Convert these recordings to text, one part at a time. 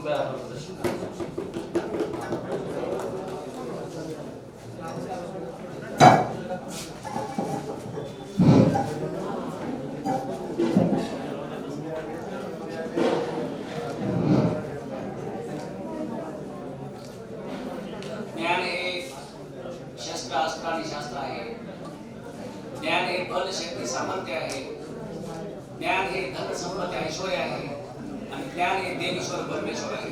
कृपया प्रदर्शन ज्ञान हे शस्त्र अस्त्र आणि शास्त्र आहे. ज्ञान हे बल शक्ती सामर्थ्य आहे. ज्ञान हे धन संपत्ती ऐश्वर्य आहे आणि ज्ञान हे देवेश्वर परमेश्वर आहे.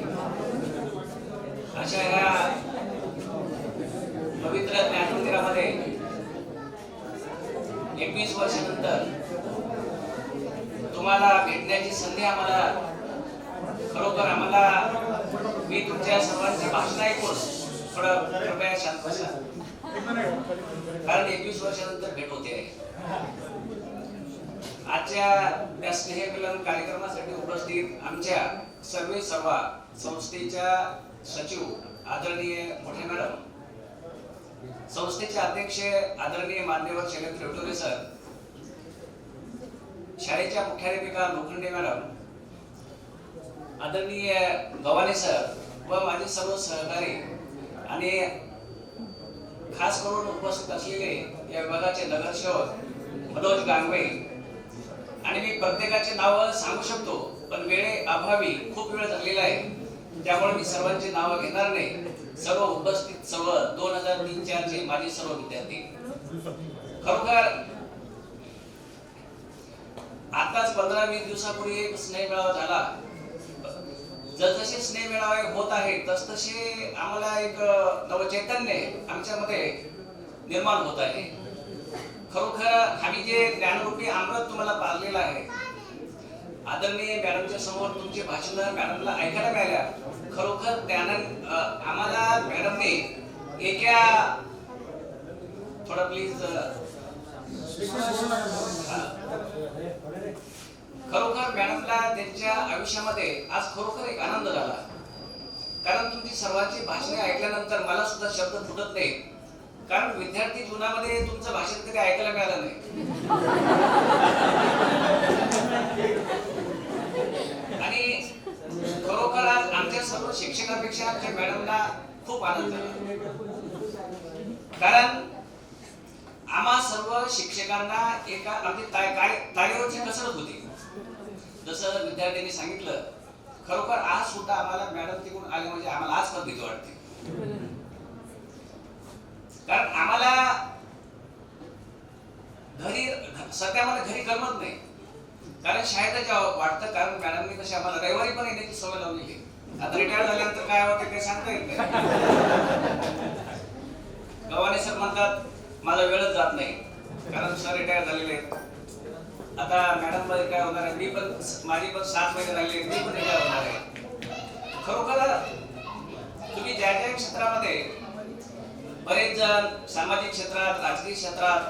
अशा ह्या पवित्र ज्ञान मंदिरामध्ये 21 वर्षानंतर तुम्हाला भेटण्याची संधी आम्हाला खरोखर मी तुमच्या सर्वांचे भाषण ऐकून थोडं कृपया शांत बसा, कारण 21 वर्षानंतर भेट होते आहे. आजच्या या स्नेहमिलन कार्यक्रमासाठी उपस्थित आमच्या सर्व संस्थेच्या सचिव आदरणीय मोठे मॅडम, संस्थेचे अध्यक्ष आदरणीय मान्यवर शैलेंद्र ठोडोरे सर, शाळेच्या मुख्याध्यापिका लोखंडे मॅडम, आदरणीय गव्हाणे सर व माझे सर्व सहकारी आणि खास करून उपस्थित असलेले या विभागाचे नगरसेवक मनोज गांगवे, आणि मी प्रत्येकाचे नाव सांगू शकतो पण वेळेअभावी खूप वेळ झालेला आहे, त्यामुळे मी सर्वांची नावं घेणार नाही. सर्व उपस्थित 2003-04 चे माझे सर्व विद्यार्थी, खरोखर आताच 15-20 दिवसापूर्वी स्नेह मेळावा झाला. जसजसे स्नेह मेळावे होत आहे तसतसे आम्हाला एक नवचैतन्य आमच्यामध्ये निर्माण होत आहे. खरोखर आम्ही जे ज्ञानरूपी अमृत तुम्हाला पाळलेलं आहे, आदरणीय मॅडमच्या समोर तुमचे भाषण मॅडमला ऐकायला मिळाल्या. खरोखर त्यानं आम्हाला मॅडमने एका थोडा प्लीज खरोखर मॅडमला त्यांच्या आयुष्यामध्ये आज खरोखर एक आनंद झाला, कारण तुमची सर्वांची भाषणे ऐकल्यानंतर मला सुद्धा शब्द फुटत नाही, कारण विद्यार्थी जीवनामध्ये तुमचं भाषण कधी ऐकायला मिळालं नाही. आणि खरोखर आज आमच्या सर्व शिक्षकांपेक्षा आमच्या मॅडमला खूप आनंद झाला, कारण आम्हा सर्व शिक्षकांना एका आमची तारेवरची कसरत होती. जसं विद्यार्थ्यांनी सांगितलं, खरोखर आज सुद्धा आम्हाला मॅडम तिकडून आले म्हणजे आम्हाला आज पण भीती वाटते, कारण आम्हाला सध्या घरी करमत नाही, कारण शाळेत वाटतं, कारण मॅडमनी कशी आम्हाला रविवारी पण येण्याची सवय लावलेली. आता रिटायर झाल्यानंतर काय होतं ते सांगता येत नाही. गव्हाणे सर म्हणतात माझा वेळच जात नाही, कारण सर रिटायर झालेले आहेत. आता मॅडम मध्ये काय होणार आहे, माझी पण 7 महिने राहिले, मी पण रिटायर होणार आहे. खरोखर तुम्ही ज्या ज्या क्षेत्रामध्ये बरेच जण सामाजिक क्षेत्रात, राजकीय क्षेत्रात,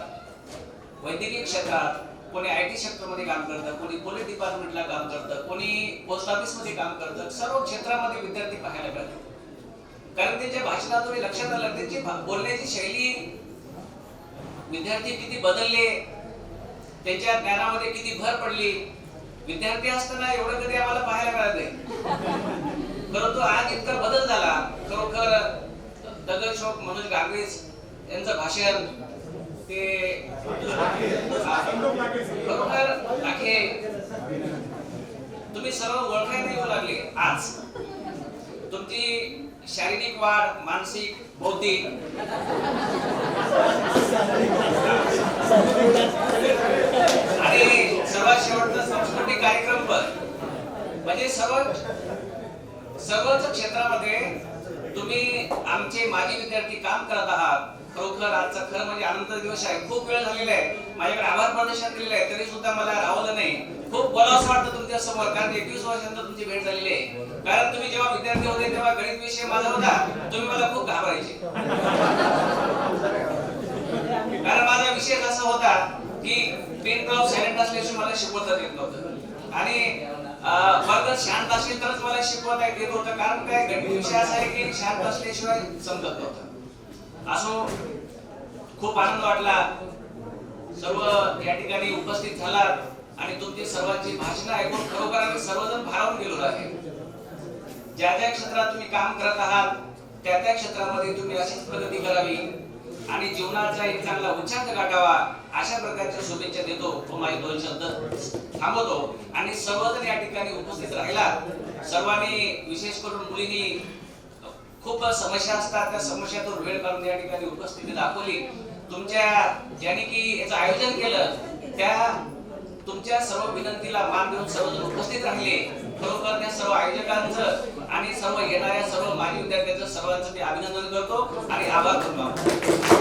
वैद्यकीय क्षेत्रात, कोणी IT सेक्टरमध्ये काम करतं, कोणी पोलीस डिपार्टमेंटला काम करतं, कोणी पोस्ट ऑफिस मध्ये काम करतं. सर्व क्षेत्रामध्ये विद्यार्थी पाहायला मिळतात, कारण त्यांच्या भाषणातून लक्षात आलं त्यांची बोलण्याची शैली, विद्यार्थी किती बदलले, त्यांच्या ज्ञानामध्ये किती भर पडली. विद्यार्थी असताना एवढं कधी आम्हाला पाहायला मिळत नाही, परंतु आज इतका बदल झाला. खरोखर नगरसेवक मनोज गांगवे यांचं भाषण ते खरोखर तुम्ही सर्व ओळखायला येऊ लागले. आज तुमची शारीरिक वाढ, मानसिक, बौद्धिक आणि सर्वात शेवटचा सांस्कृतिक कार्यक्रम पण, म्हणजे सर्वच क्षेत्रामध्ये तुम्ही आमचे माजी विद्यार्थी काम करत आहात. खरोखर आजचा खरं म्हणजे आनंद दिवस आहे. खूप वेळ झालेला आहे, माझ्याकडे आभार प्रदर्शन केलेलं आहे, तरी सुद्धा मला राहवलं नाही. खूप बोलावंसं वाटतं तुमच्या समोर, कारण 21 वर्षांनंतर तुमची भेट झालेली आहे. कारण तुम्ही जेव्हा विद्यार्थी होते तेव्हा गणित विषय माझा होता, तुम्ही मला खूप घाबरायचे, कारण माझा विषय असा होता की पेन ड्रॉप सायलेंट असल्याशिवाय मला शिकवता येत नव्हतं, आणि वर्ग शांत असेल तरच मला शिकवता येत होतं, कारण काय गणित विषय असा आहे की शांत असल्याशिवाय समजत नव्हतं. असो, खूप आनंद वाटला सर्व या ठिकाणी उपस्थित झालात आणि तुमची सर्वांची भाषणं ऐकून खरोखर आम्ही सर्वजण भारावून गेलो आहे. ज्या ज्या क्षेत्रात तुम्ही काम करत आहात त्या त्या क्षेत्रामध्ये तुम्ही अशीच प्रगती करावी आणि जीवनाचा एक चांगला उच्चांक गाठावा अशा प्रकारच्या शुभेच्छा देतो व माझे 2 शब्द थांबवतो आणि सर्वजण या ठिकाणी उपस्थित राहिला. सर्वांनी विशेष करून मुलींनी खूप समस्या असतात त्या समस्यातून वेळ काढून या ठिकाणी उपस्थिती दाखवली. तुमच्या ज्यांनी की याचं आयोजन केलं त्या तुमच्या सर्व विनंतीला मान देऊन सर्वजण उपस्थित राहिले. खरोखर त्या सर्व आयोजकांचं आणि सर्व येणाऱ्या सर्व माजी विद्यार्थ्यांचं सर्वांचं मी अभिनंदन करतो आणि आभार मानतो.